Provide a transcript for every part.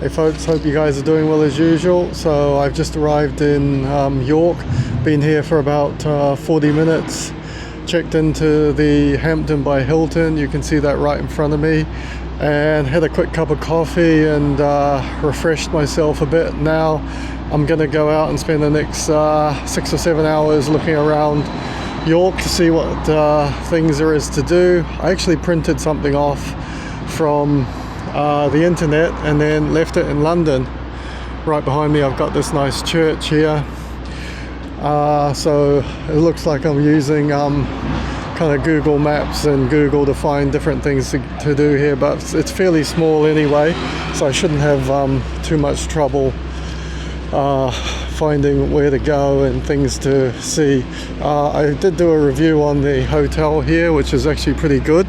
Hey folks, hope you guys are doing well as usual. So I've just arrived in York, been here for about 40 minutes, checked into the Hampton by Hilton, you can see that right in front of me, and had a quick cup of coffee and refreshed myself a bit. Now I'm going to go out and spend the next 6 or 7 hours looking around York to see what things there is to do. I actually printed something off from the internet and then left it in London. Right behind me I've got this nice church here, so it looks like I'm using kind of Google Maps and Google to find different things to do here, but it's fairly small anyway, so I shouldn't have too much trouble finding where to go and things to see. I did do a review on the hotel here, which is actually pretty good,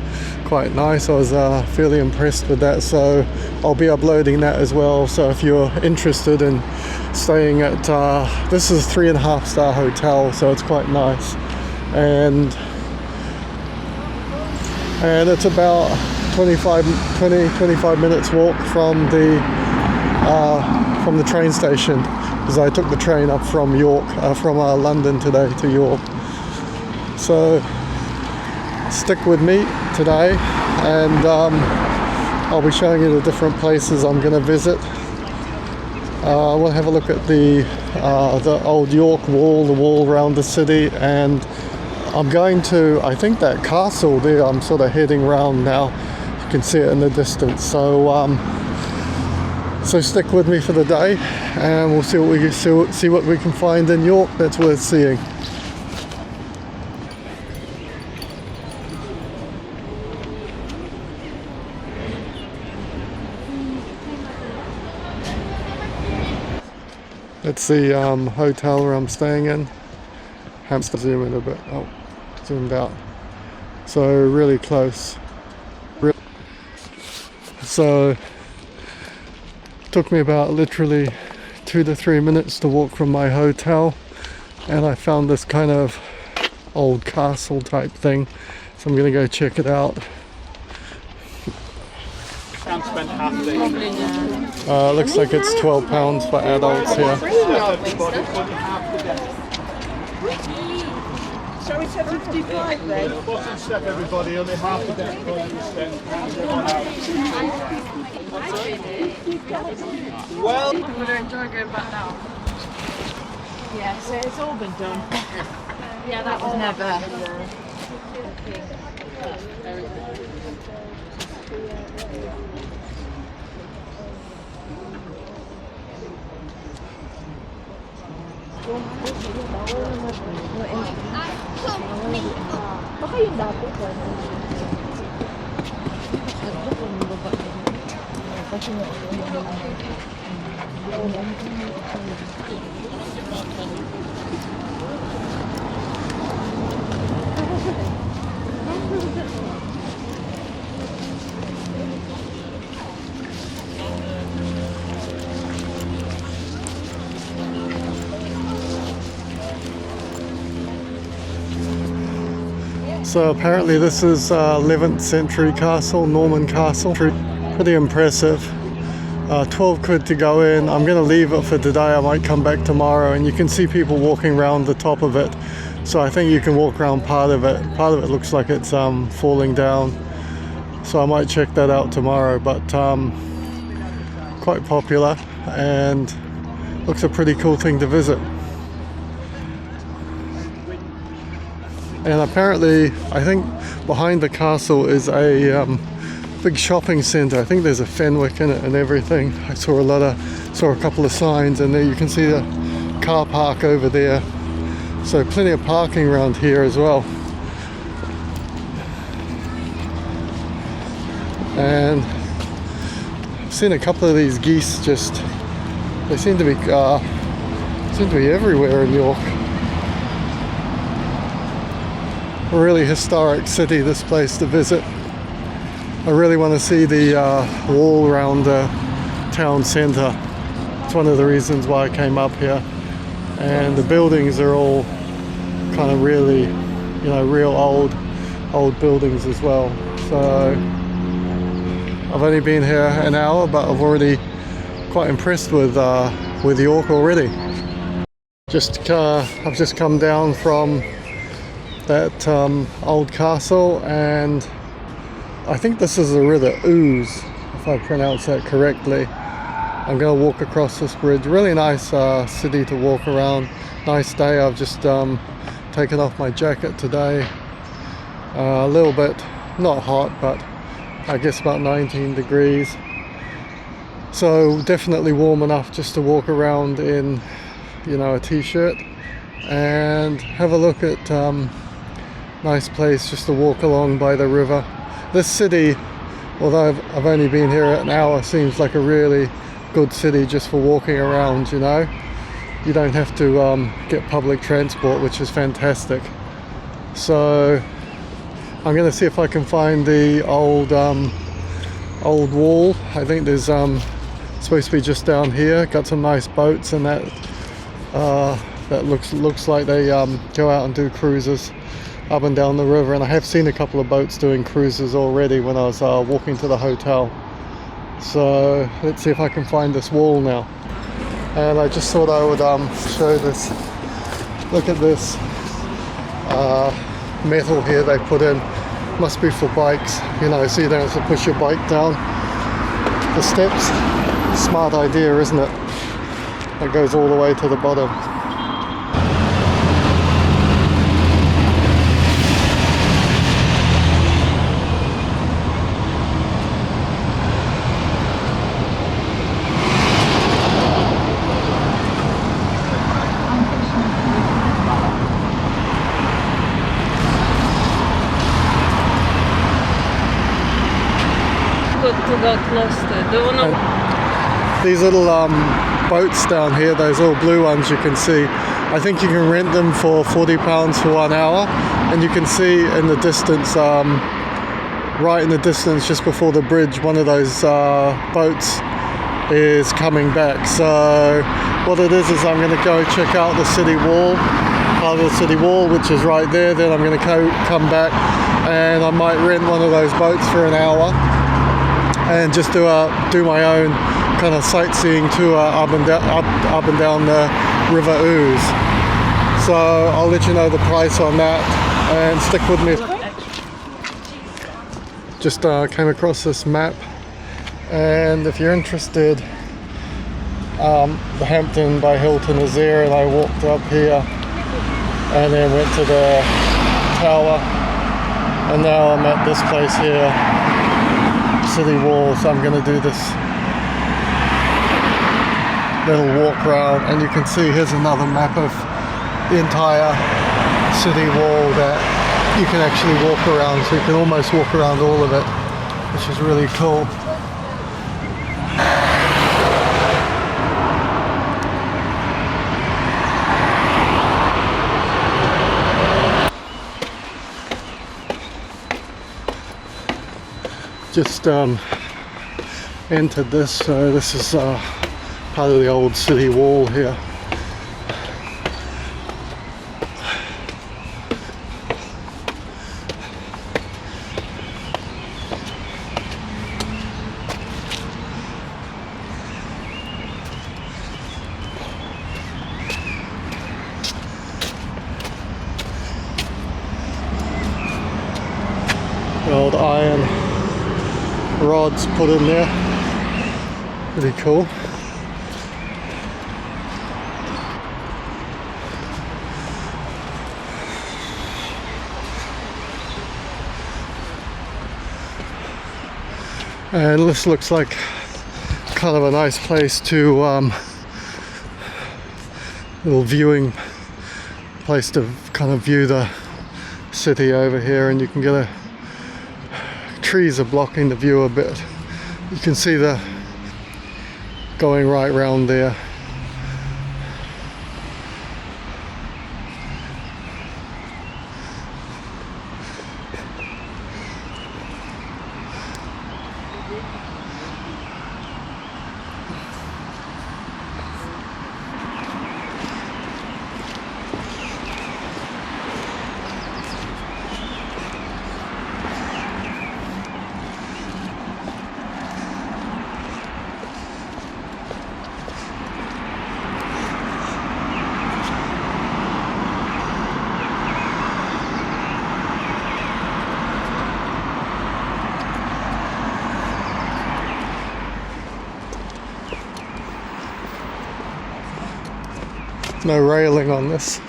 quite nice. I was fairly impressed with that, so I'll be uploading that as well. So if you're interested in staying at this is a 3.5-star hotel, so it's quite nice, and it's about 25 minutes walk from the train station, because I took the train up from York, from London today to York. So stick with me today, and I'll be showing you the different places I'm going to visit. We'll have a look at the old York Wall, the wall around the city, and I'm going to, I think, that castle there. I'm sort of heading around now. You can see it in the distance. So stick with me for the day, and we'll see what we can find in York that's worth seeing. That's the hotel where I'm staying in. Hamster, zoom in a bit. Oh, zoomed out. So really close. So took me about literally 2 to 3 minutes to walk from my hotel, and I found this kind of old castle type thing, so I'm gonna go check it out. Looks like it's £12 for adults here. Shall we say 55 then? Bottom step, everybody, only half the deck for you to spend. Well, I'm going to enjoy going back now. Yeah, so it's all been done. Yeah, that was never. Baka yung dati ko. So apparently this is 11th century castle, Norman castle. Pretty impressive. 12 quid to go in. I'm going to leave it for today. I might come back tomorrow, and you can see people walking around the top of it. So I think you can walk around part of it. Part of it looks like it's falling down. So I might check that out tomorrow, but quite popular and looks a pretty cool thing to visit. And apparently, I think behind the castle is a big shopping centre. I think there's a Fenwick in it and everything. I saw a couple of signs, and there you can see the car park over there. So plenty of parking around here as well. And I've seen a couple of these geese they seem to be everywhere in York. A really historic city, this place to visit. I really want to see the wall around the town centre. It's one of the reasons why I came up here. And the buildings are all kind of really, real old buildings as well. So I've only been here an hour, but I've already quite impressed with York already. I've just come down from that old castle, and I think this is the River Ouse, if I pronounce that correctly. I'm going to walk across this bridge. Really nice city to walk around. Nice day. I've just taken off my jacket today. A little bit, not hot, but I guess about 19 degrees. So definitely warm enough just to walk around in, you know, a t-shirt and have a look at nice place just to walk along by the river. This city, although I've only been here an hour, seems like a really good city just for walking around, you know. You don't have to get public transport, which is fantastic. So I'm going to see if I can find the old wall. I think there's supposed to be just down here. Got some nice boats, and that looks like they go out and do cruises up and down the river. And I have seen a couple of boats doing cruises already when I was walking to the hotel. So let's see if I can find this wall now. And I just thought I would show this. Look at this metal here they put in. Must be for bikes, you know, so you don't have to push your bike down the steps. Smart idea, isn't it? It goes all the way to the bottom. To go close to. Do you want to? These little boats down here, those little blue ones you can see, I think you can rent them for £40 for 1 hour, and you can see in the distance, right in the distance just before the bridge, one of those boats is coming back. So what it is I'm going to go check out the city wall, part of the city wall, which is right there. Then I'm going to come back, and I might rent one of those boats for an hour and just do my own kind of sightseeing tour up and down the River Ouse. So I'll let you know the price on that, and stick with me. Just came across this map, and if you're interested, the Hampton by Hilton is there, and I walked up here and then went to the tower, and now I'm at this place here, city wall. So I'm going to do this little walk around, and you can see here's another map of the entire city wall that you can actually walk around, so you can almost walk around all of it, which is really cool. Just entered this, so this is part of the old city wall here. The old iron rods put in there, pretty cool. And this looks like kind of a nice place to little viewing place to kind of view the city over here, and you can get trees are blocking the view a bit. You can see the going right round there. No railing on this.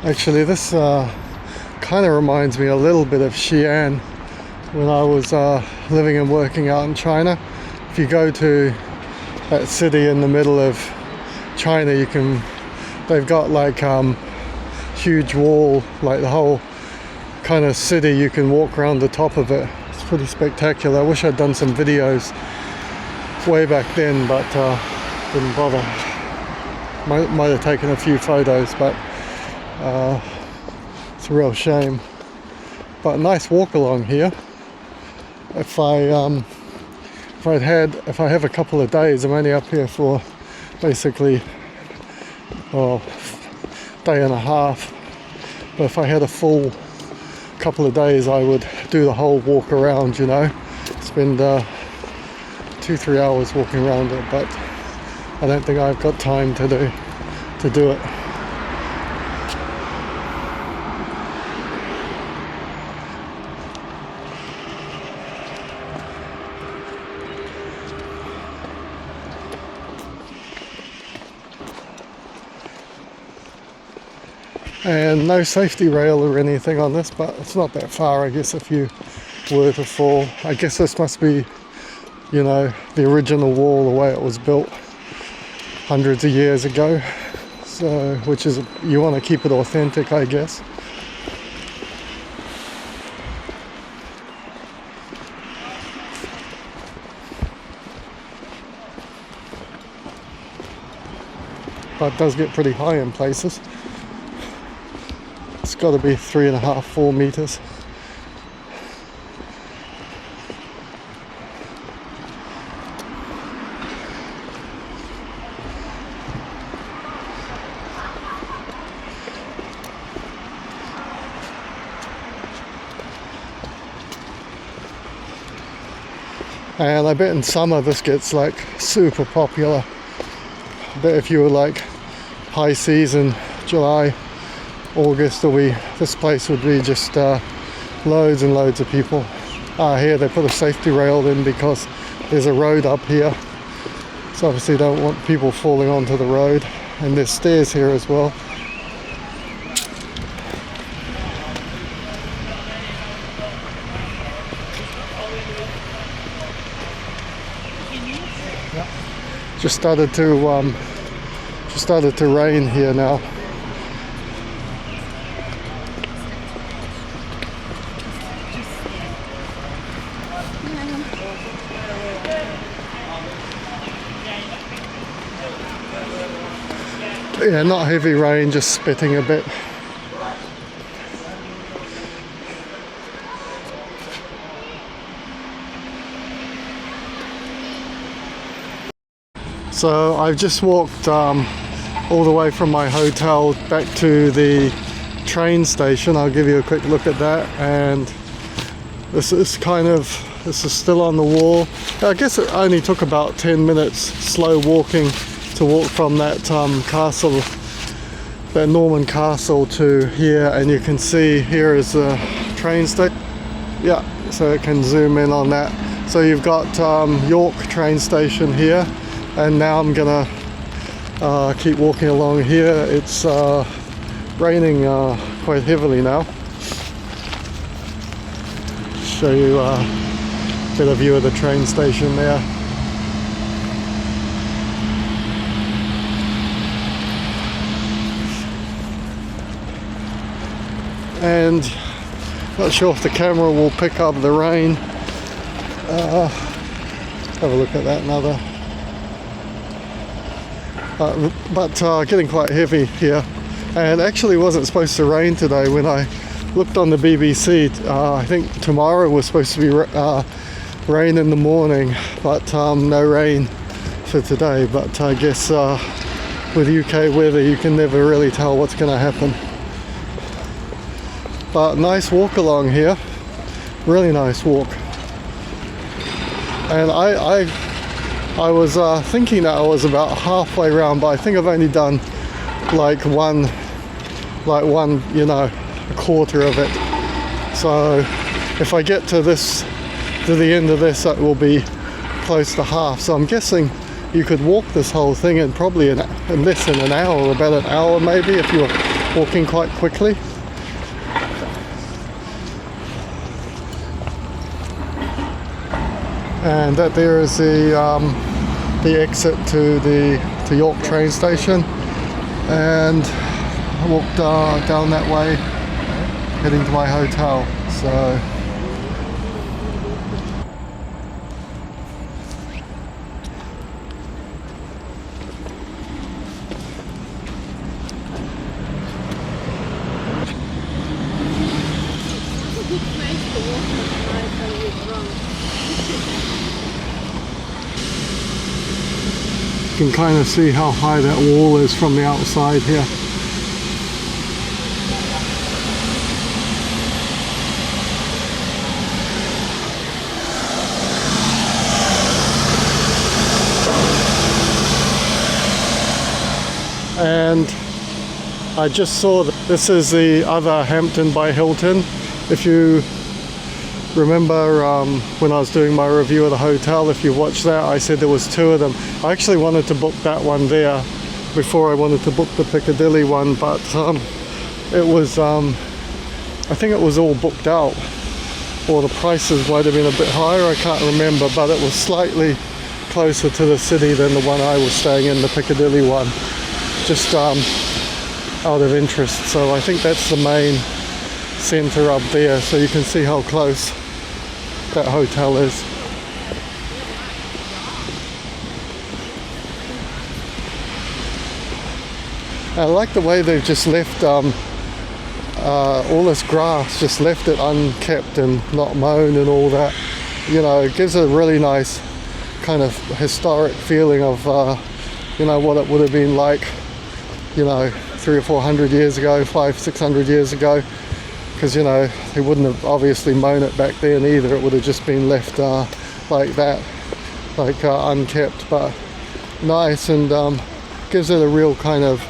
Actually, this kind of reminds me a little bit of Xi'an when I was living and working out in China. If you go to that city in the middle of China, they've got like huge wall, like the whole kind of city, you can walk around the top of it. It's pretty spectacular. I wish I'd done some videos way back then, but didn't bother. Might have taken a few photos, but it's a real shame. But a nice walk along here. If I have a couple of days, I'm only up here for basically day and a half. But if I had a full couple of days, I would do the whole walk around, you know. Spend 2-3 hours walking around it, but I don't think I've got time to do it. And no safety rail or anything on this, but it's not that far, I guess, if you were to fall. I guess this must be, you know, the original wall, the way it was built hundreds of years ago. So, which is, you want to keep it authentic, I guess. But it does get pretty high in places. It's got to be 3.5-4 meters. And I bet in summer this gets like super popular. I bet if you were like high season, July, August, this place would be just loads and loads of people. Here they put a safety rail in because there's a road up here, so obviously don't want people falling onto the road. And there's stairs here as well. Just started to rain here now. Yeah, not heavy rain, just spitting a bit. So I've just walked all the way from my hotel back to the train station. I'll give you a quick look at that, and this is still on the wall. I guess it only took about 10 minutes slow walking to walk from that castle, that Norman castle, to here. And you can see here is the train station. Yeah, so it can zoom in on that. So you've got York train station here, and now I'm gonna keep walking along here. It's raining quite heavily now. Show you a better view of the train station there. And not sure if the camera will pick up the rain. Have a look at that another. But getting quite heavy here, and actually wasn't supposed to rain today. When I looked on the BBC, I think tomorrow was supposed to be rain in the morning, but no rain for today. But I guess with UK weather you can never really tell what's going to happen. But nice walk along here, really nice walk. And I was thinking that I was about halfway around, but I think I've only done like one, you know, a quarter of it. So if I get to the end of this, that will be close to half. So I'm guessing you could walk this whole thing in probably in less than an hour, or about an hour maybe, if you're walking quite quickly. And that there is the exit to York train station, and I walked down that way, heading to my hotel. So you can kind of see how high that wall is from the outside here. And I just saw that this is the other Hampton by Hilton. If you remember when I was doing my review of the hotel, if you watched that, I said there was two of them. I actually wanted to book that one there before I wanted to book the Piccadilly one, but it was I think it was all booked out, or the prices might have been a bit higher, I can't remember, but it was slightly closer to the city than the one I was staying in, the Piccadilly one, just out of interest. So I think that's the main centre up there, so you can see how close that hotel is. I like the way they've just left all this grass, just left it unkept and not mown and all that. You know, it gives a really nice kind of historic feeling of you know, what it would have been like, you know, 300 or 400 years ago, 500-600 years ago. Because, you know, they wouldn't have obviously mown it back then either. It would have just been left like that, like unkept, but nice, and gives it a real kind of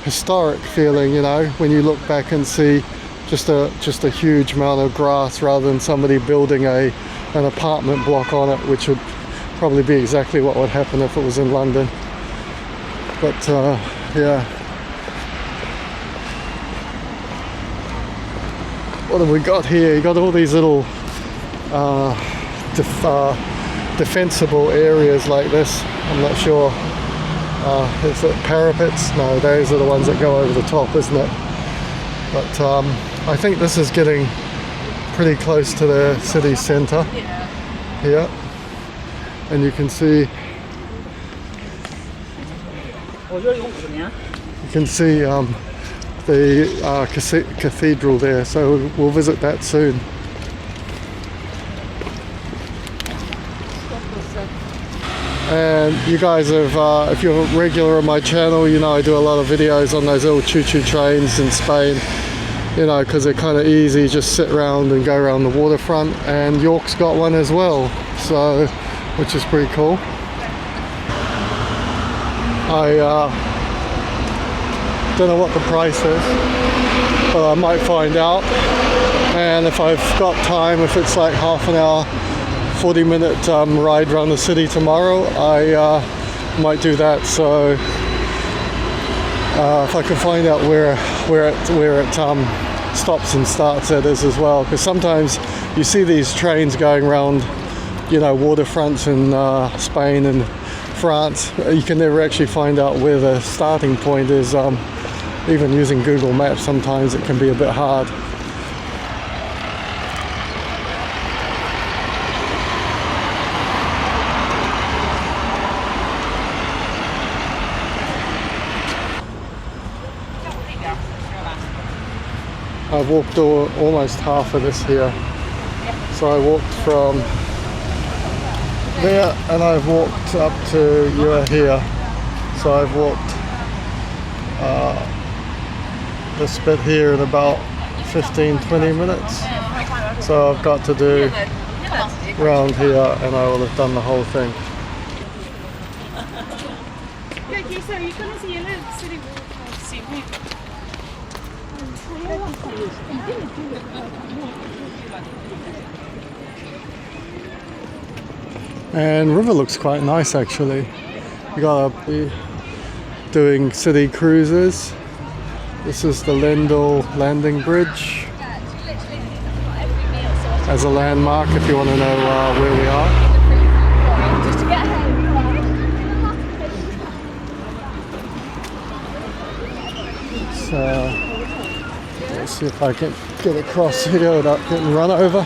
historic feeling, you know, when you look back and see just a huge amount of grass rather than somebody building an apartment block on it, which would probably be exactly what would happen if it was in London. But yeah. What have we got here? You got all these little defensible areas like this. I'm not sure. Is it parapets? No, those are the ones that go over the top, isn't it? But I think this is getting pretty close to the city centre here, and you can see the cathedral there, so we'll visit that soon. And you guys have, if you're a regular on my channel, you know I do a lot of videos on those little choo-choo trains in Spain, you know, because they're kind of easy, just sit around and go around the waterfront, and York's got one as well, so, which is pretty cool. I don't know what the price is, but I might find out, and if I've got time, if it's like half an hour, 40-minute ride around the city tomorrow, I might do that. So if I can find out where it stops and starts at is as well, because sometimes you see these trains going around, you know, waterfronts in Spain and France. You can never actually find out where the starting point is. Even using Google Maps, sometimes it can be a bit hard. I've walked almost half of this here, So I walked from there and I've walked up to here. So I've walked this bit here in about 15-20 minutes. So I've got to do round here and I will have done the whole thing. Okay, so you're gonna see a little city walk see me. And river looks quite nice actually. You gotta be doing city cruises. This is the Lendal Landing Bridge as a landmark if you want to know where we are. So let's see if I can get across here without getting run over.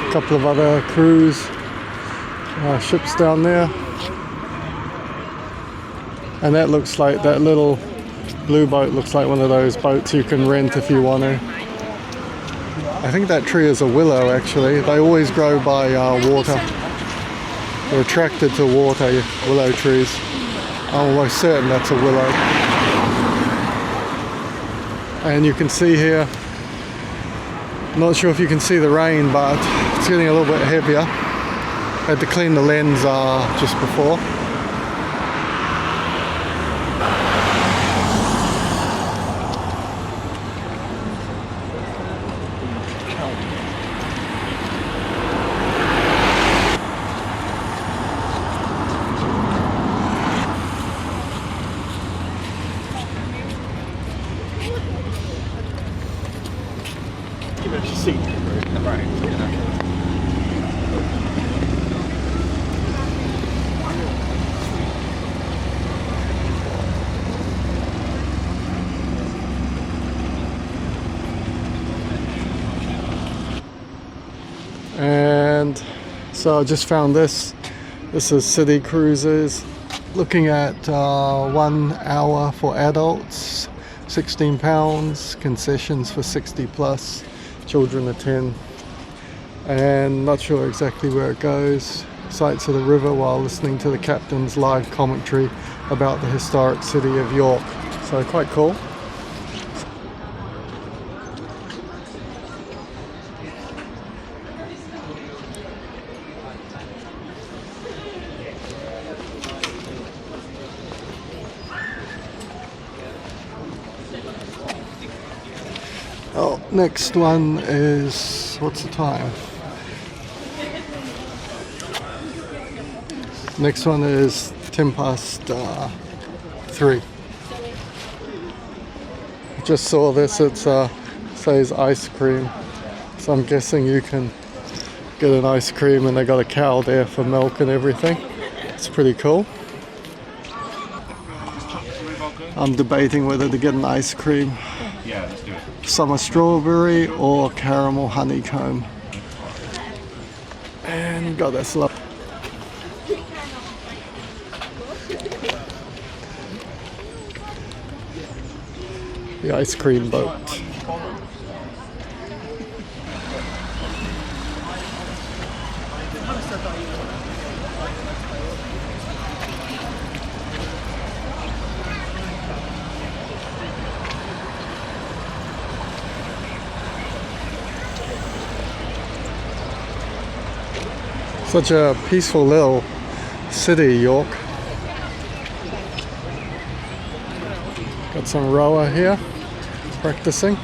A couple of other cruise ships down there. And that looks like, that little blue boat looks like one of those boats you can rent if you want to. I think that tree is a willow actually. They always grow by water. They're attracted to water, willow trees. I'm almost certain that's a willow. And you can see here, I'm not sure if you can see the rain, but it's getting a little bit heavier. I had to clean the lens just before. And so I just found this. This is City Cruises. Looking at 1 hour for adults, £16, concessions for 60 plus, children are 10. And not sure exactly where it goes. Sights of the river while listening to the captain's live commentary about the historic city of York. So quite cool. Oh, next one is, what's the time? Next one is 3:10. Just saw this, it says ice cream. So I'm guessing you can get an ice cream and they got a cow there for milk and everything. It's pretty cool. I'm debating whether to get an ice cream. Yeah, let's do it. Summer strawberry or caramel honeycomb. And got this love. The ice cream boat. Such a peaceful little city, York. Got some rower here, practicing.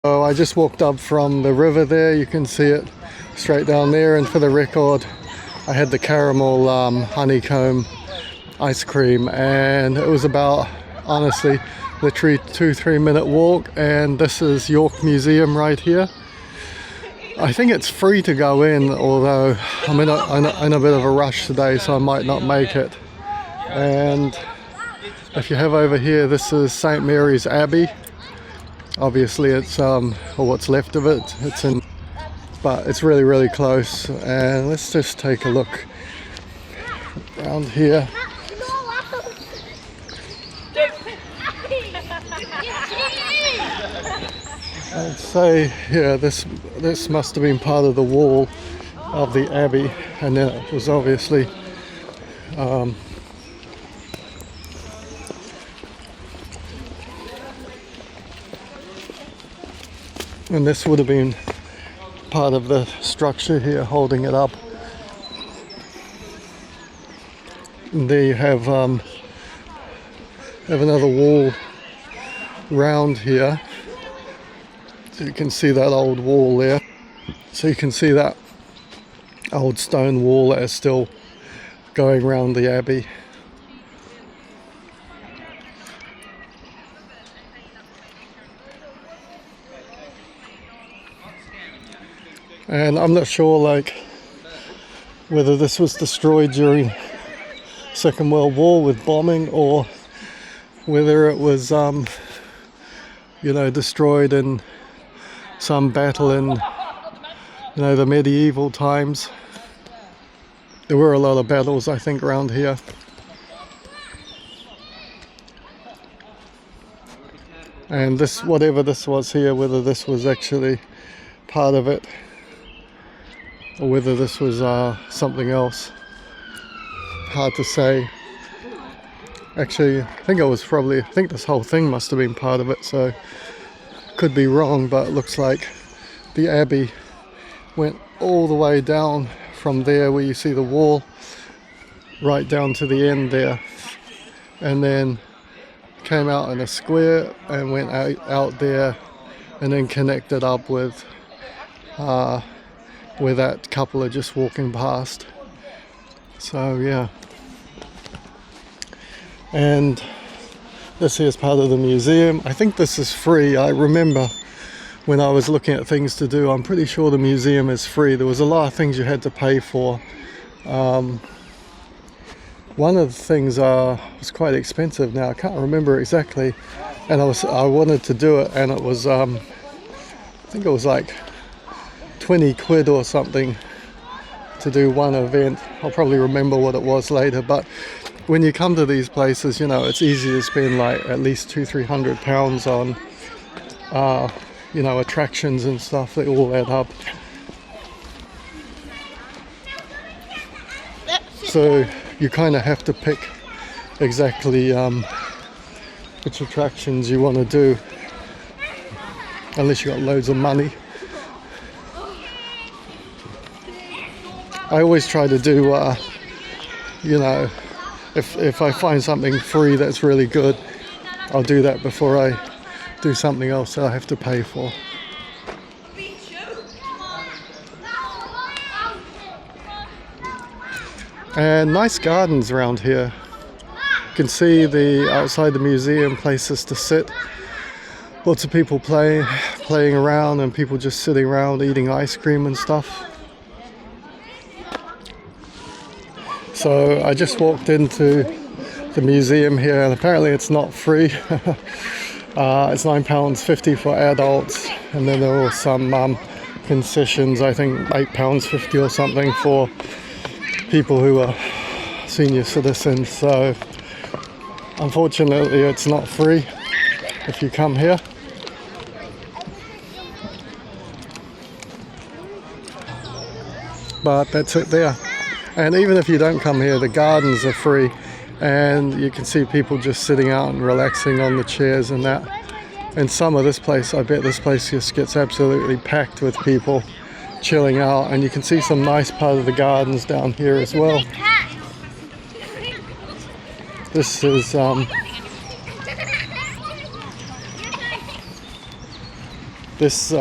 So I just walked up from the river there, you can see it straight down there, and for the record I had the caramel honeycomb ice cream, and it was about, honestly, literally 2-3 minute walk. And this is York Museum right here. I think it's free to go in, although I'm in a bit of a rush today, so I might not make it. And if you have over here, this is St. Mary's Abbey. Obviously it's or what's left of it. It's in but it's really, really close. And let's just take a look around here. I'd say, yeah, this must have been part of the wall of the abbey, and then it was obviously and this would have been part of the structure here holding it up. And there you have another wall round here. So you can see that old wall there. So you can see that old stone wall that is still going around the abbey. And I'm not sure like whether this was destroyed during Second World War with bombing, or whether it was you know, destroyed in some battle in, you know, the medieval times. There were a lot of battles, I think, around here. And this, whatever this was here, whether this was actually part of it or whether this was something else, hard to say. Actually, I think this whole thing must have been part of it, so could be wrong, but it looks like the abbey went all the way down from there where you see the wall right down to the end there, and then came out in a square and went out there and then connected up with where that couple are just walking past. So yeah, and this here is part of the museum. I think this is free. I remember when I was looking at things to do, I'm pretty sure the museum is free. There was a lot of things you had to pay for. One of the things was quite expensive now. I can't remember exactly, and I wanted to do it, and it was I think it was like 20 quid or something to do one event. I'll probably remember what it was later, but when you come to these places, you know, it's easy to spend like at least £200-300 on you know, attractions and stuff. They all add up. So you kind of have to pick exactly which attractions you want to do, unless you got loads of money. I always try to do you know, if I find something free that's really good, I'll do that before I do something else that I have to pay for. And nice gardens around here. You can see the outside the museum, places to sit. Lots of people playing around, and people just sitting around eating ice cream and stuff. So I just walked into the museum here, and apparently it's not free. It's £9.50 for adults, and then there were some concessions, I think £8.50 or something for people who are senior citizens. So unfortunately it's not free if you come here. But that's it there. And even if you don't come here, the gardens are free, and you can see people just sitting out and relaxing on the chairs and that. And some of this place, I bet this place just gets absolutely packed with people chilling out, and you can see some nice part of the gardens down here as well. This is this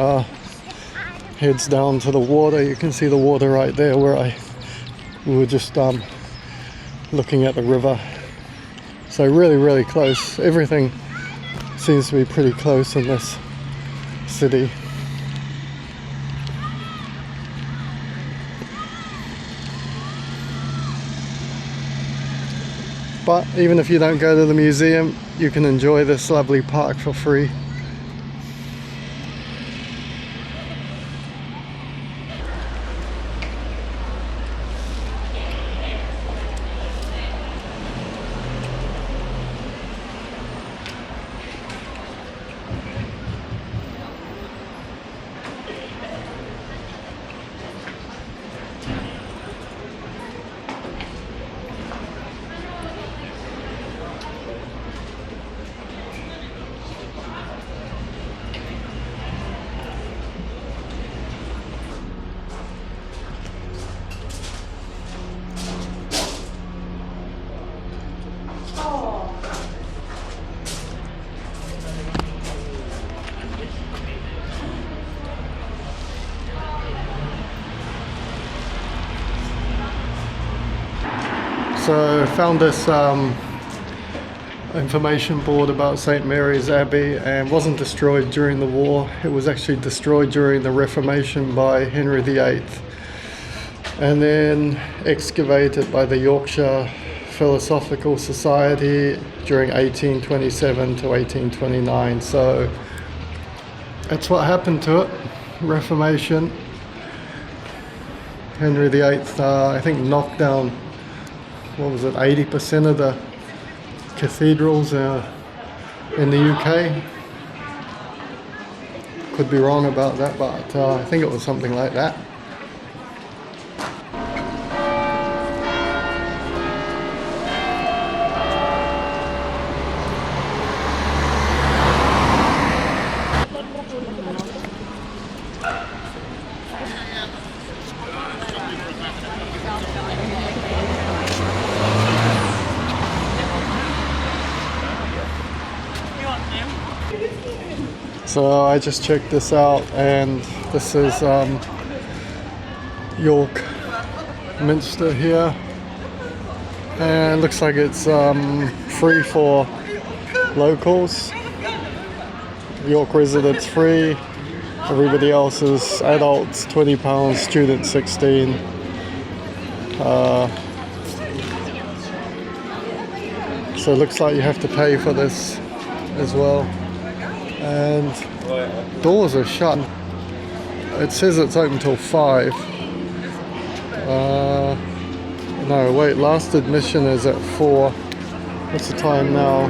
heads down to the water. You can see the water right there where we were just looking at the river. So really, really close. Everything seems to be pretty close in this city. But even if you don't go to the museum, you can enjoy this lovely park for free. So I found this information board about St. Mary's Abbey, and wasn't destroyed during the war. It was actually destroyed during the Reformation by Henry VIII, and then excavated by the Yorkshire Philosophical Society during 1827 to 1829. So that's what happened to it. Reformation. Henry VIII, I think, knocked down, what was it, 80% of the cathedrals in the UK. Could be wrong about that, but I think it was something like that. So I just checked this out, and this is York Minster here, and looks like it's free for locals. York residents free, everybody else is adults £20, students 16. So it looks like you have to pay for this as well. And doors are shut. It says it's open till 5. No, wait, last admission is at 4. What's the time now?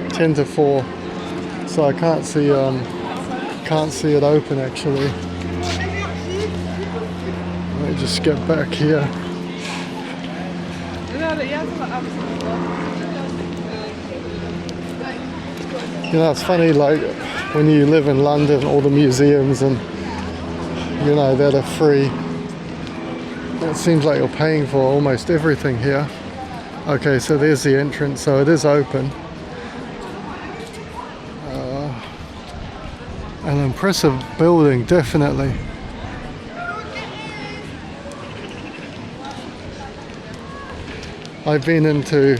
10 to 4. So I can't see it open actually. Let me just get back here. You know, it's funny, like when you live in London, all the museums and, you know, that are free. It seems like you're paying for almost everything here. Okay, so there's the entrance, so it is open. An impressive building, definitely. I've been into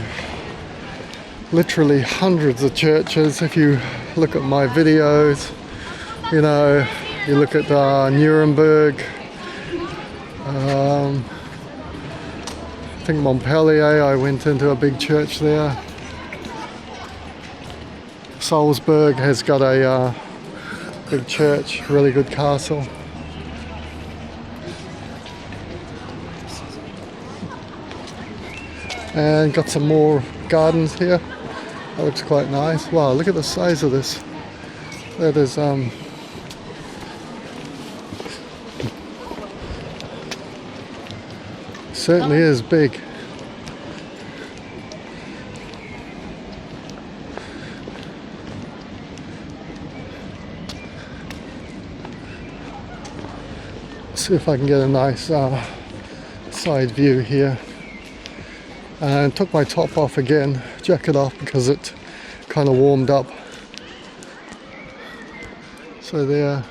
literally hundreds of churches. If you look at my videos, you know, you look at Nuremberg, I think Montpellier, I went into a big church there. Salzburg has got a big church, really good castle. And got some more gardens here. That looks quite nice. Wow, look at the size of this. That is certainly is big. See if I can get a nice side view here. And took my top off again, jacket off, because it kind of warmed up. So there.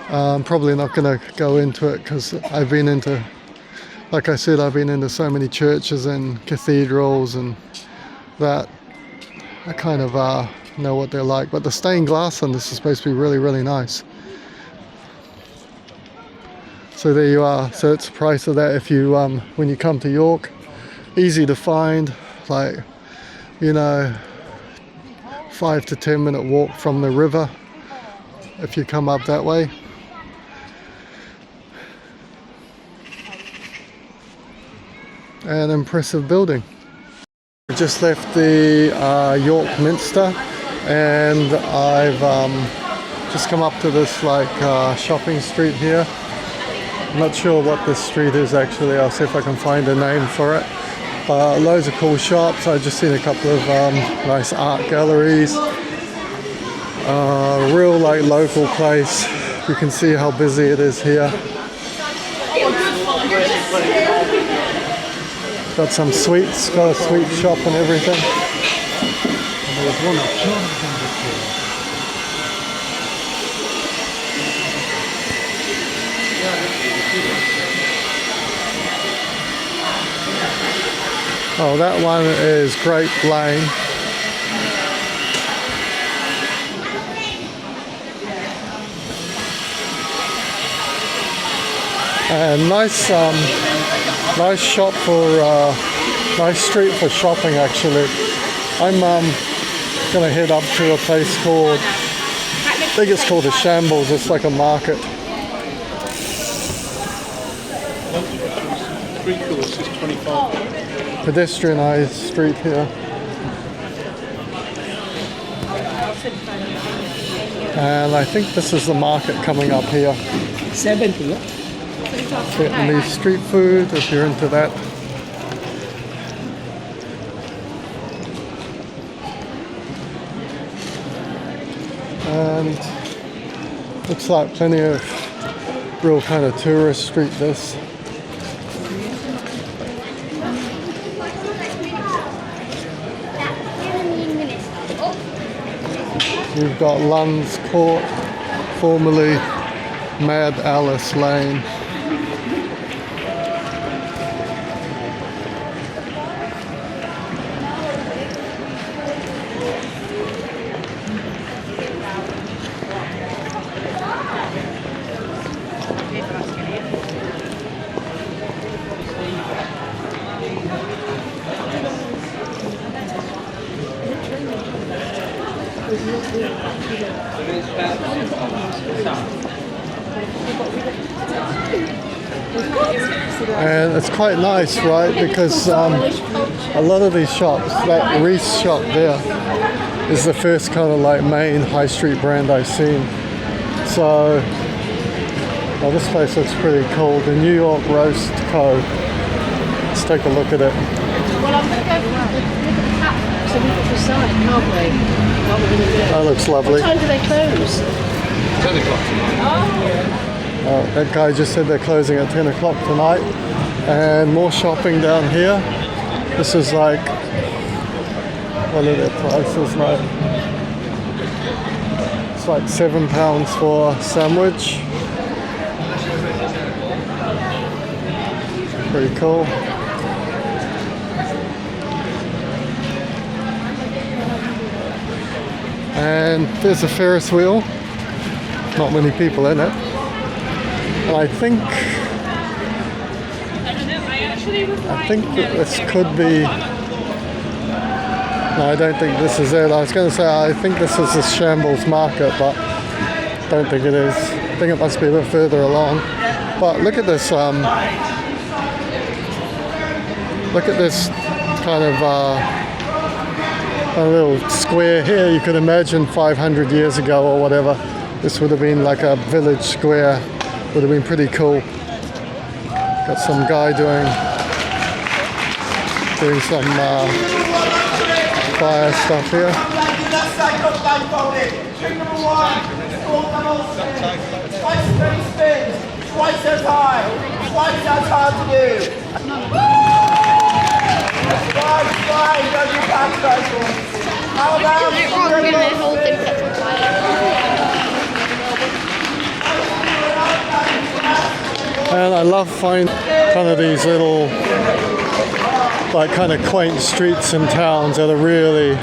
I'm probably not going to go into it because I've been into, like I said, I've been into so many churches and cathedrals and that. I kind of know what they're like, but the stained glass on this is supposed to be really, really nice. So there you are. So it's the price of that if you when you come to York. Easy to find, like, you know, 5 to 10 minute walk from the river if you come up that way. An impressive building. I just left the York Minster, and I've just come up to this like shopping street here. I'm not sure what this street is actually. I'll see if I can find a name for it. Loads of cool shops. I've just seen a couple of nice art galleries. Real like local place. You can see how busy it is here. Got some sweets, got a sweet shop and everything. Oh, that one is Grape Lane. And nice shop for nice street for shopping actually. I'm gonna head up to a place called, I think it's called the Shambles. It's like a market. Street course is 25. Pedestrianised street here. And I think this is the market coming up here. 70. Vietnamese street food, if you're into that. And looks like plenty of real kind of tourist street this. You've got Lund's Court, formerly Mad Alice Lane. And it's quite nice, right? Because a lot of these shops, that Reese shop there, is the first kind of like main high street brand I've seen. So, well, this place looks pretty cool. The New York Roast Co. Let's take a look at it. Well, I'm going to go look at the cat so we can decide, can't we? What we're going to do. That looks lovely. What time do they close? 10 o'clock tonight. That guy just said they're closing at 10 o'clock tonight. And more shopping down here. This is like, what are their prices like? It's like £7 for a sandwich. Pretty cool. And there's a Ferris wheel. Not many people in it. And I think this could be, no, I don't think this is it. I was going to say I think this is the Shambles Market, but I don't think it is. I think it must be a bit further along. But look at this kind of a little square here. You could imagine 500 years ago or whatever, this would have been like a village square. Would have been pretty cool. Got some guy doing some fire stuff here. Twice as hard to do. How And I love finding kind of these little, like kind of quaint streets and towns that are really,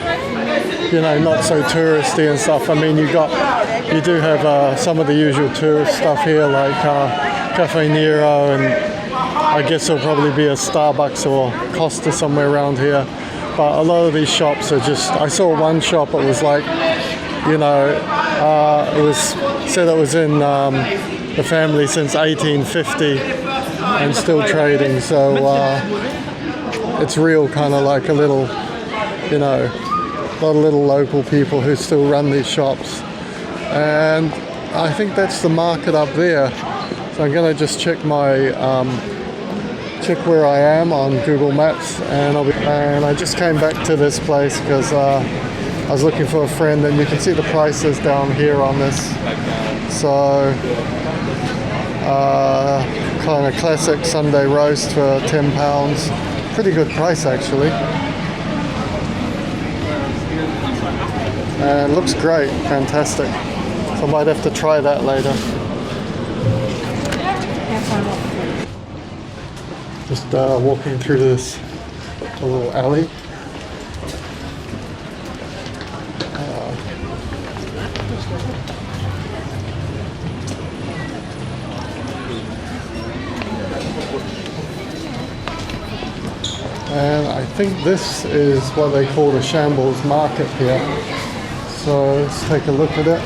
you know, not so touristy and stuff. I mean, you do have some of the usual tourist stuff here, like Cafe Nero, and I guess there'll probably be a Starbucks or Costa somewhere around here. But a lot of these shops are just, I saw one shop, it was like, you know, said it was in the family since 1850 and still trading. So it's real kind of like a little, you know, a lot of little local people who still run these shops. And I think that's the market up there. So I'm going to just check my check where I am on Google Maps, and I just came back to this place because I was looking for a friend, and you can see the prices down here on this. So kind of classic Sunday roast for £10. Pretty good price actually. And looks great, fantastic. So I might have to try that later. Just walking through this a little alley. And I think this is what they call the Shambles Market here. So let's take a look at it.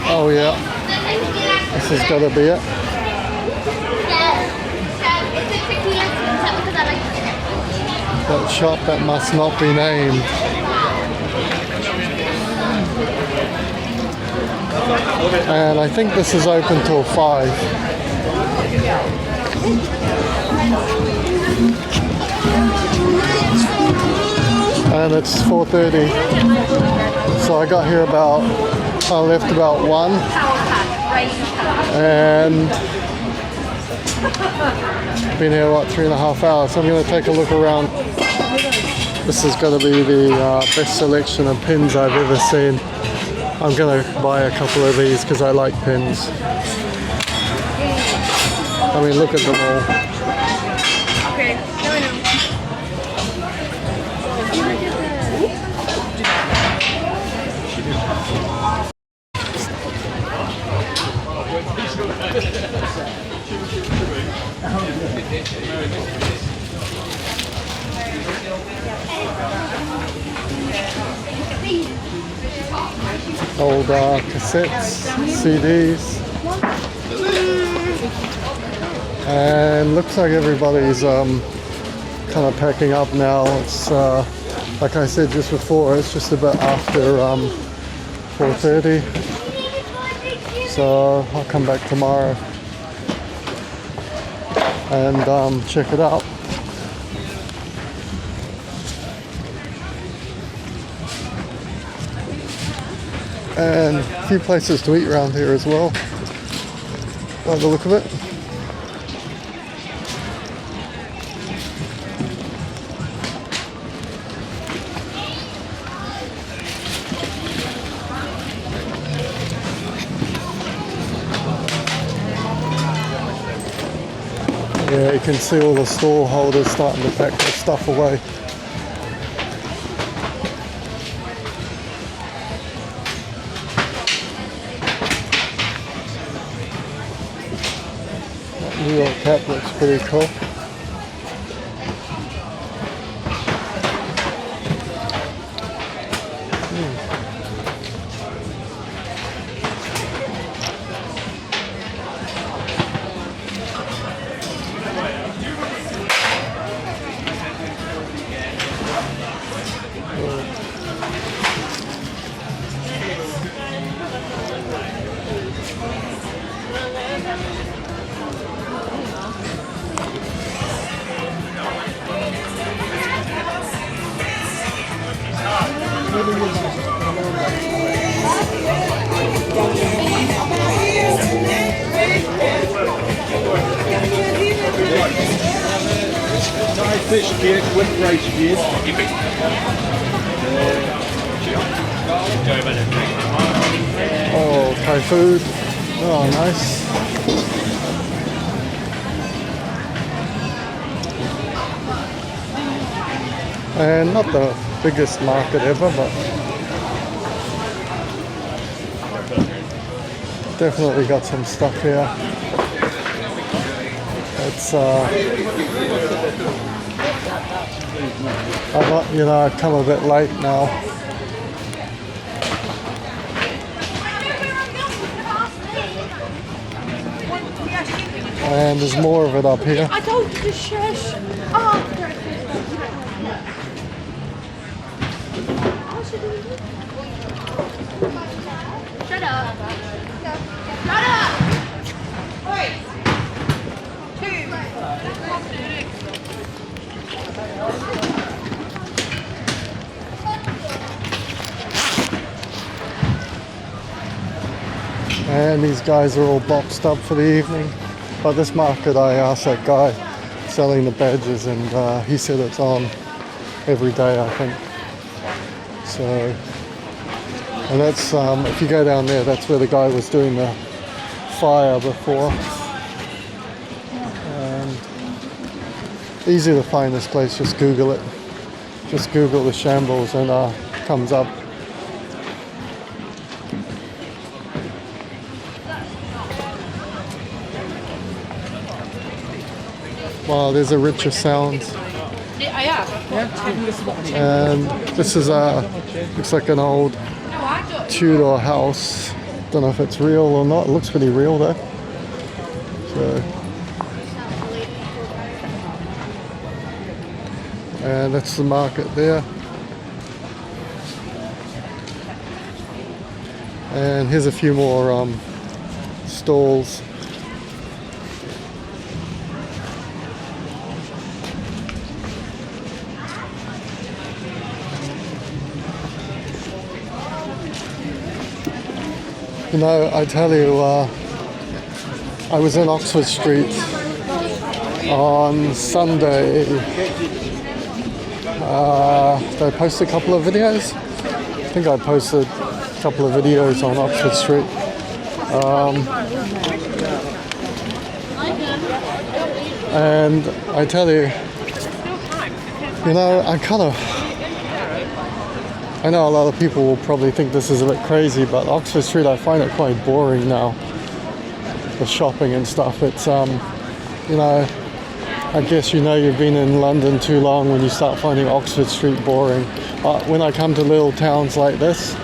Oh yeah, this has got to be it. That shop that must not be named. And I think this is open till 5. And it's 4:30. So I got here I left about 1. And been here, what, 3.5 hours. So I'm going to take a look around. This has got to be the best selection of pins I've ever seen. I'm going to buy a couple of these because I like pins. I mean, look at them all. Okay, now I know. Old cassettes, CDs. And looks like everybody's kind of packing up now. It's like I said just before, it's just about after 4:30. So I'll come back tomorrow and check it out. And a few places to eat around here as well, by the look of it. Yeah, you can see all the stall holders starting to pack their stuff away. That New York cap looks pretty cool. Thai fish kid with rice kid. Oh, Thai food. Oh, nice. And not the biggest market ever, but definitely got some stuff here. It's I've come a bit late now. And there's more of it up here. I told you to shush. Oh. Shut up. Shut up. Wait. And these guys are all boxed up for the evening. But this market, I asked that guy selling the badges, and he said it's on every day, I think. So, and that's if you go down there, that's where the guy was doing the fire before. Easy to find this place, just Google it. Just Google the Shambles and comes up. Wow, there's a richer sound. And this is looks like an old Tudor house. Don't know if it's real or not. It looks pretty real though. So, and that's the market there. And here's a few more stalls. You know, I tell you, I was in Oxford Street on Sunday. Did I post a couple of videos? I think I posted a couple of videos on Oxford Street. And I tell you, you know, I know a lot of people will probably think this is a bit crazy, but Oxford Street, I find it quite boring now. The shopping and stuff. It's, you know, I guess you know you've been in London too long when you start finding Oxford Street boring. When I come to little towns like this,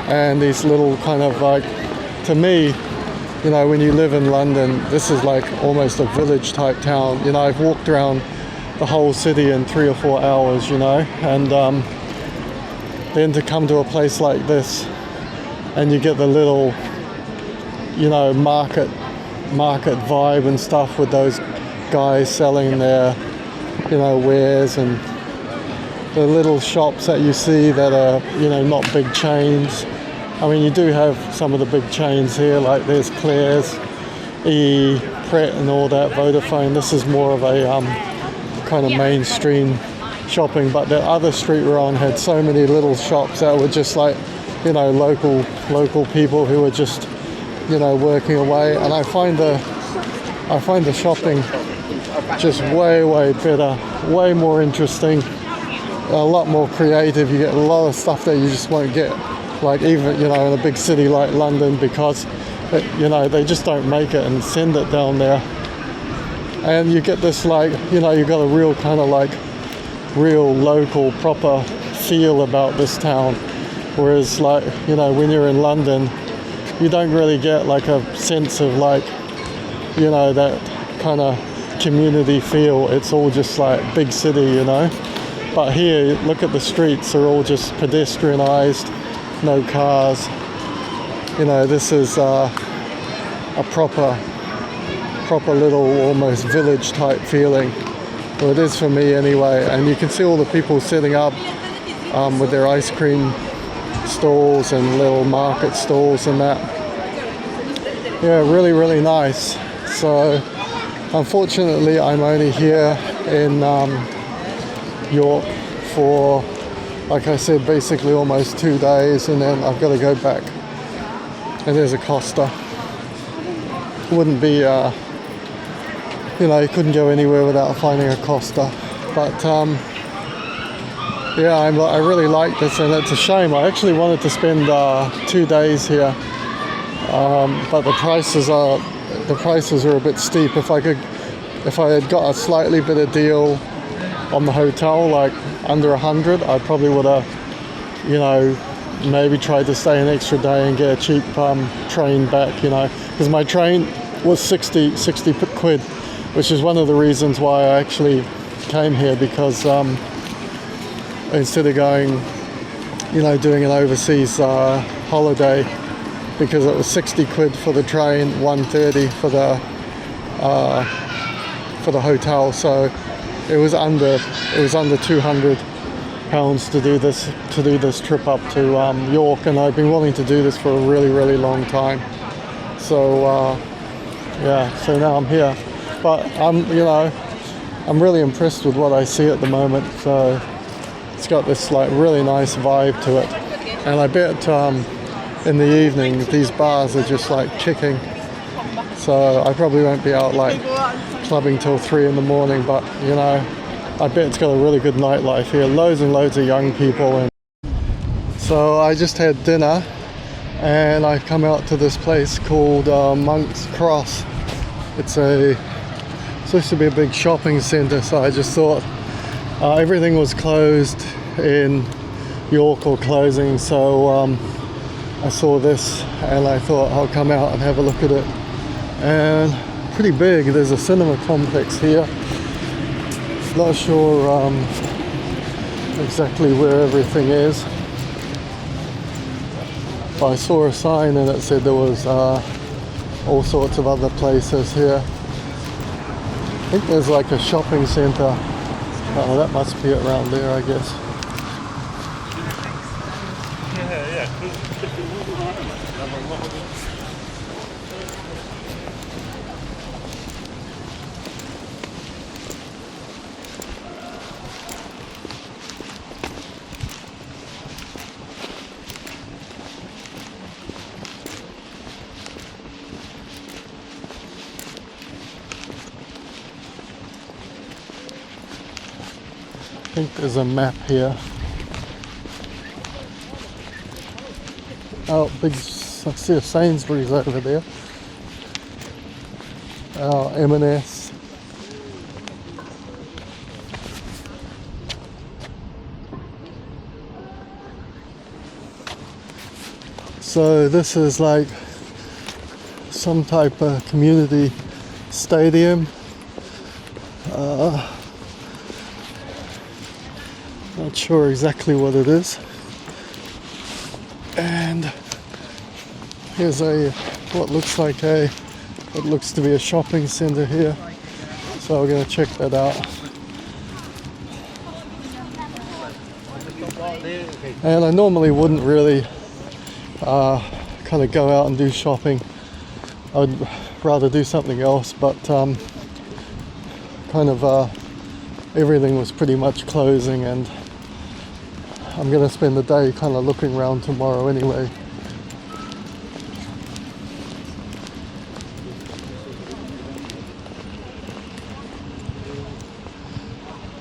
and these little kind of like, to me, you know, when you live in London, this is like almost a village type town. You know, I've walked around the whole city in 3 or 4 hours, you know, and then to come to a place like this and you get the little, you know, market vibe and stuff with those guys selling their, you know, wares, and the little shops that you see that are, you know, not big chains. I mean, you do have some of the big chains here, like there's Claire's, Pret and all that, Vodafone. This is more of a kind of mainstream shopping, but the other street we're on had so many little shops that were just like, you know, local people who were just, you know, working away. And I find the shopping just way better, way more interesting, a lot more creative. You get a lot of stuff that you just won't get, like even, you know, in a big city like London, because you know, they just don't make it and send it down there. And you get this, like, you know, you've got a real kind of like real local proper feel about this town, whereas, like, you know, when you're in London you don't really get like a sense of, like, you know, that kind of community feel. It's all just like big city, you know. But here, look at the streets, they're all just pedestrianized, no cars. You know, this is a proper little almost village type feeling. Well, it is for me anyway. And you can see all the people setting up with their ice cream stalls and little market stalls and that. Yeah, really nice. So unfortunately I'm only here in York for, like I said, basically almost 2 days, and then I've got to go back. And there's a Costa. Wouldn't be you know, you couldn't go anywhere without finding a Costa. But yeah, I really like this, and it's a shame. I actually wanted to spend 2 days here, but the prices are a bit steep. If I had got a slightly better deal on the hotel, like under 100, I probably would have, you know, maybe tried to stay an extra day and get a cheap train back, you know, because my train was 60 quid, which is one of the reasons why I actually came here, because instead of going, you know, doing an overseas holiday, because it was 60 quid for the train, 130 for the hotel, so it was under £200 to do this trip up to York, and I've been wanting to do this for a really long time. So yeah, so now I'm here, but I'm really impressed with what I see at the moment. So it's got this like really nice vibe to it, and I bet in the evening these bars are just like kicking. So I probably won't be out like clubbing till 3 in the morning, but you know, I bet it's got a really good nightlife here. Loads and loads of young people. And so I just had dinner and I've come out to this place called Monk's Cross. It's supposed to be a big shopping centre, so I just thought everything was closed in York or closing, so I saw this and I thought I'll come out and have a look at it. And pretty big. There's a cinema complex here. Not sure exactly where everything is, but I saw a sign and it said there was all sorts of other places here. I think there's like a shopping centre. Oh, that must be around there, I guess. I think there's a map here. Oh, I see a Sainsbury's over there. Oh, M&S. So this is like some type of community stadium. Not sure exactly what it is. And here's what looks to be a shopping centre here. So we're going to check that out. And I normally wouldn't really kind of go out and do shopping. I would rather do something else, but everything was pretty much closing, and I'm going to spend the day kind of looking around tomorrow anyway.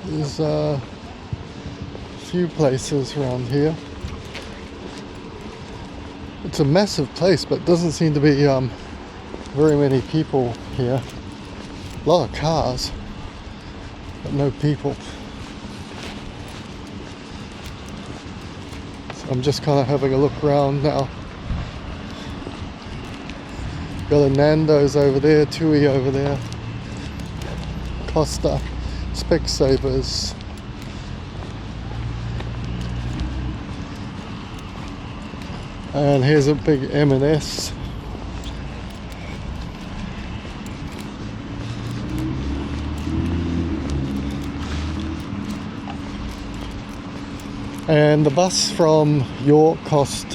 There's a few places around here. It's a massive place, but doesn't seem to be very many people here. A lot of cars, but no people. I'm just kind of having a look around now. Got a Nando's over there, Tui over there, Costa, Specsavers. And here's a big M&S. And the bus from York cost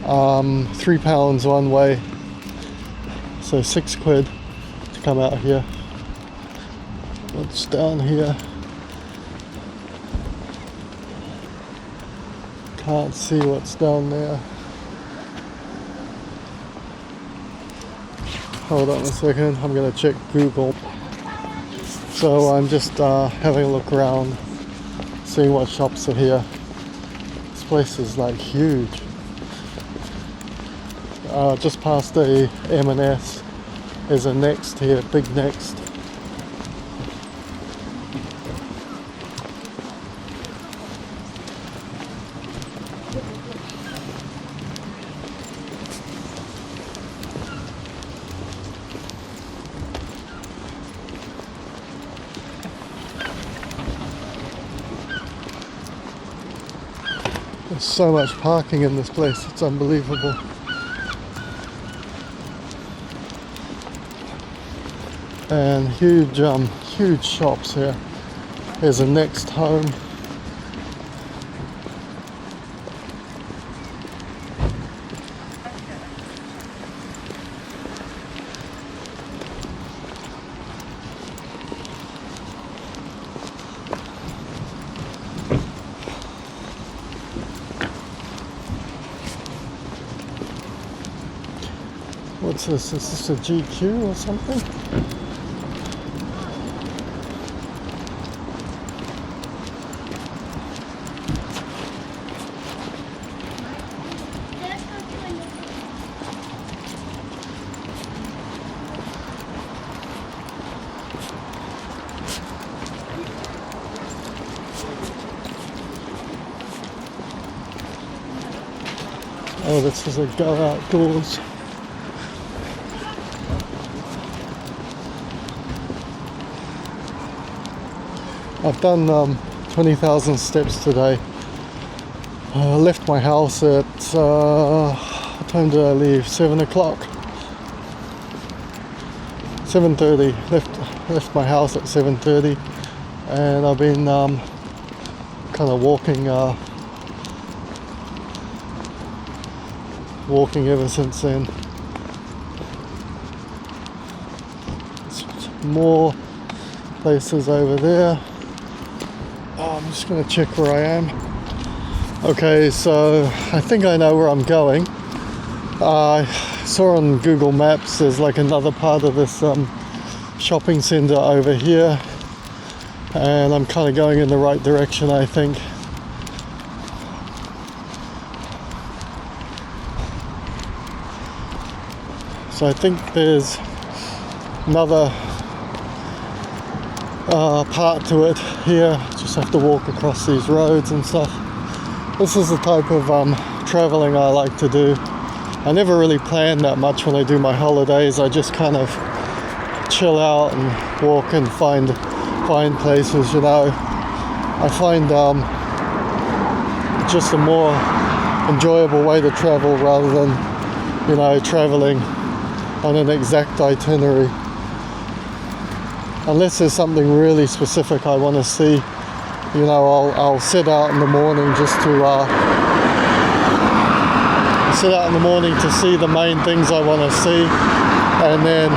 £3 one way, so £6 to come out here. What's down here? Can't see what's down there. Hold on a second, I'm going to check Google. So I'm just having a look around, seeing what shops are here. This place is like huge. Just past the M&S, there's a Next here, big Next. There's so much parking in this place, it's unbelievable. And huge shops here. There's a Next Home. What's this? Is this a GQ or something? Oh, this is a go outdoors. I've done 20,000 steps today. I left my house at, what time did I leave? 7 o'clock? 7:30. Left my house at 7:30, and I've been kind of walking ever since then. There's more places over there. I'm just going to check where I am. Okay, so I think I know where I'm going. I saw on Google Maps there's like another part of this shopping centre over here, and I'm kind of going in the right direction, I think. So I think there's another part to it here. Just have to walk across these roads and stuff. This is the type of traveling I like to do. I never really plan that much when I do my holidays. I just kind of chill out and walk and find places, you know. I find just a more enjoyable way to travel rather than, you know, traveling on an exact itinerary. Unless there's something really specific I want to see, you know, I'll set out in the morning just to see the main things I want to see, and then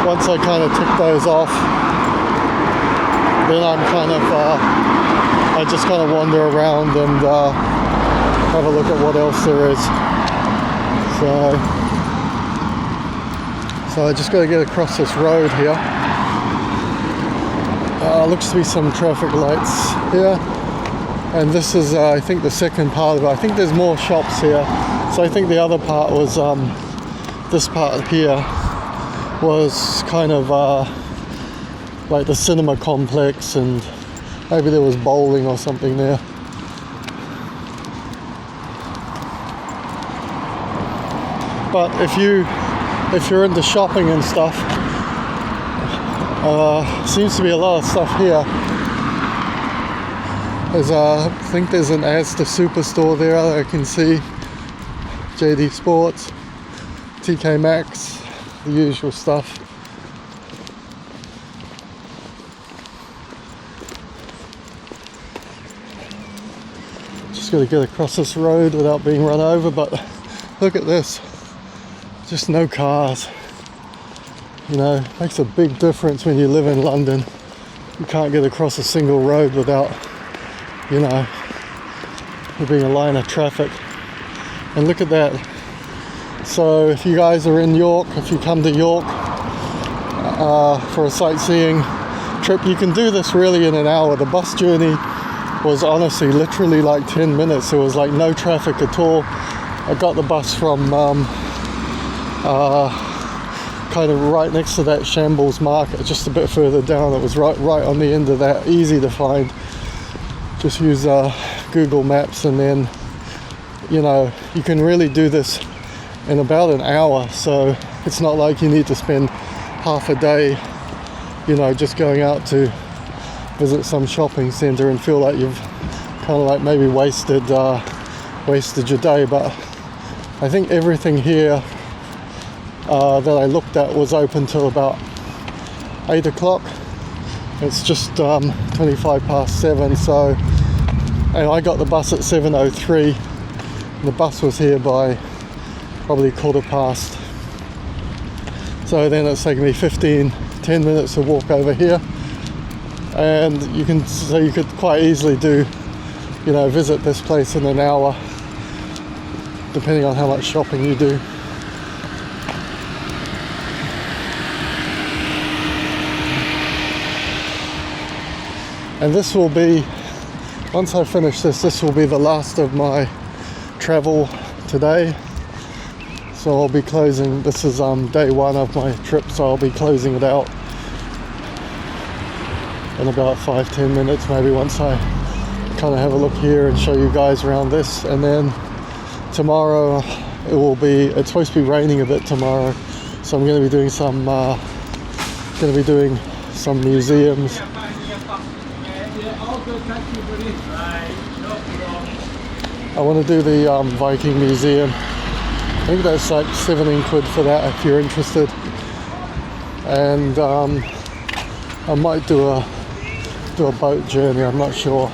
once I kind of tick those off, then I'm kind of I just kind of wander around and have a look at what else there is. So I just got to get across this road here. Looks to be some traffic lights here, and this is I think the second part of it. I think there's more shops here, so I think the other part was this part here was kind of like the cinema complex, and maybe there was bowling or something there. But if you're into shopping and stuff, seems to be a lot of stuff here. There's I think there's an Asda superstore there that I can see. JD Sports, TK Maxx, the usual stuff. Just got to get across this road without being run over, but look at this. Just no cars. You know, it makes a big difference when you live in London. You can't get across a single road without, you know, there being a line of traffic. And look at that. So if you guys are in York, if you come to York for a sightseeing trip, you can do this really in an hour. The bus journey was honestly literally like 10 minutes. There was like no traffic at all. I got the bus from kind of right next to that Shambles Market, just a bit further down. It was right on the end of that, easy to find. Just use Google Maps, and then, you know, you can really do this in about an hour. So it's not like you need to spend half a day, you know, just going out to visit some shopping centre and feel like you've kind of like maybe wasted your day. But I think everything here that I looked at was open till about 8 o'clock. It's just 25 past 7, so, and I got the bus at 7:03, and the bus was here by probably 15:15. So then it's taken me 10 minutes to walk over here, and you could quite easily do, you know, visit this place in an hour, depending on how much shopping you do. And this will be, once I finish this will be the last of my travel today. So I'll be closing, this is day one of my trip, so I'll be closing it out in about 5-10 minutes maybe, once I kind of have a look here and show you guys around this. And then tomorrow it's supposed to be raining a bit tomorrow, so I'm going to be doing some museums. I want to do the Viking Museum. I think that's like 17 quid for that if you're interested. And I might do a boat journey, I'm not sure.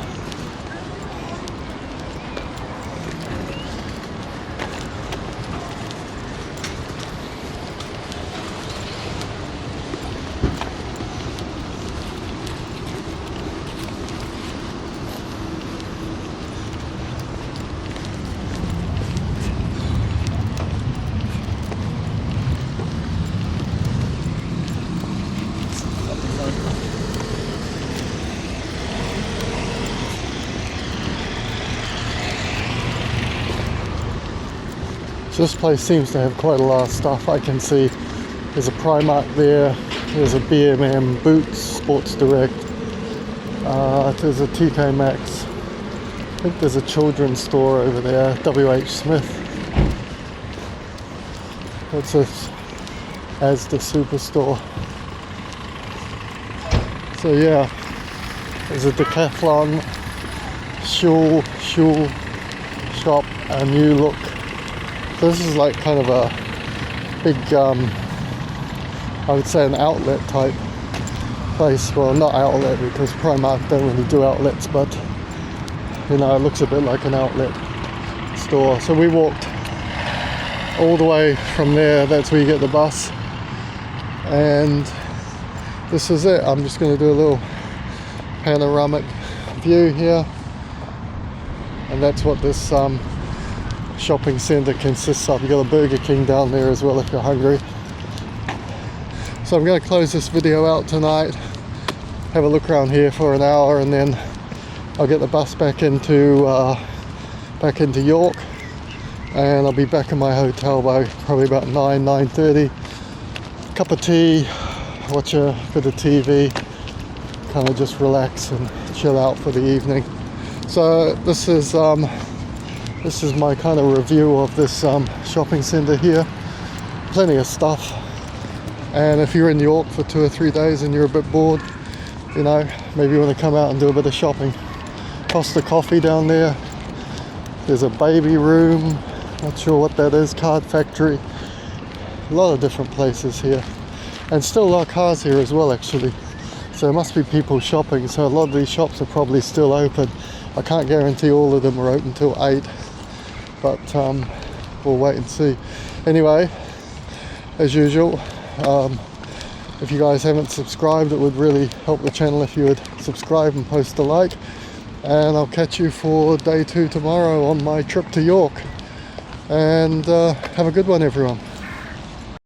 So this place seems to have quite a lot of stuff. I can see there's a Primark there, there's a B&M, Boots, Sports Direct, there's a TK Maxx. I think there's a children's store over there, WH Smith. That's Asda Superstore. So yeah, there's a Decathlon shoe shop, a new look. So this is like kind of a big, I would say an outlet type place. Well, not outlet because Primark don't really do outlets, but you know, it looks a bit like an outlet store. So we walked all the way from there, that's where you get the bus. And this is it. I'm just going to do a little panoramic view here. And that's what this shopping centre consists of. You've got a Burger King down there as well if you're hungry. So I'm going to close this video out tonight, have a look around here for an hour, and then I'll get the bus back into York, and I'll be back in my hotel by probably about 9:30. Cup of tea, watch a bit of TV, kind of just relax and chill out for the evening. So this is my kind of review of this shopping centre here. Plenty of stuff, and if you're in York for 2 or 3 days and you're a bit bored, you know, maybe you want to come out and do a bit of shopping. Costa Coffee down there, there's a baby room, not sure what that is, Card Factory, a lot of different places here, and still a lot of cars here as well actually, so there must be people shopping, so a lot of these shops are probably still open. I can't guarantee all of them are open till 8, but we'll wait and see. Anyway, as usual, if you guys haven't subscribed, it would really help the channel if you would subscribe and post a like, and I'll catch you for day 2 tomorrow on my trip to York, and have a good one everyone.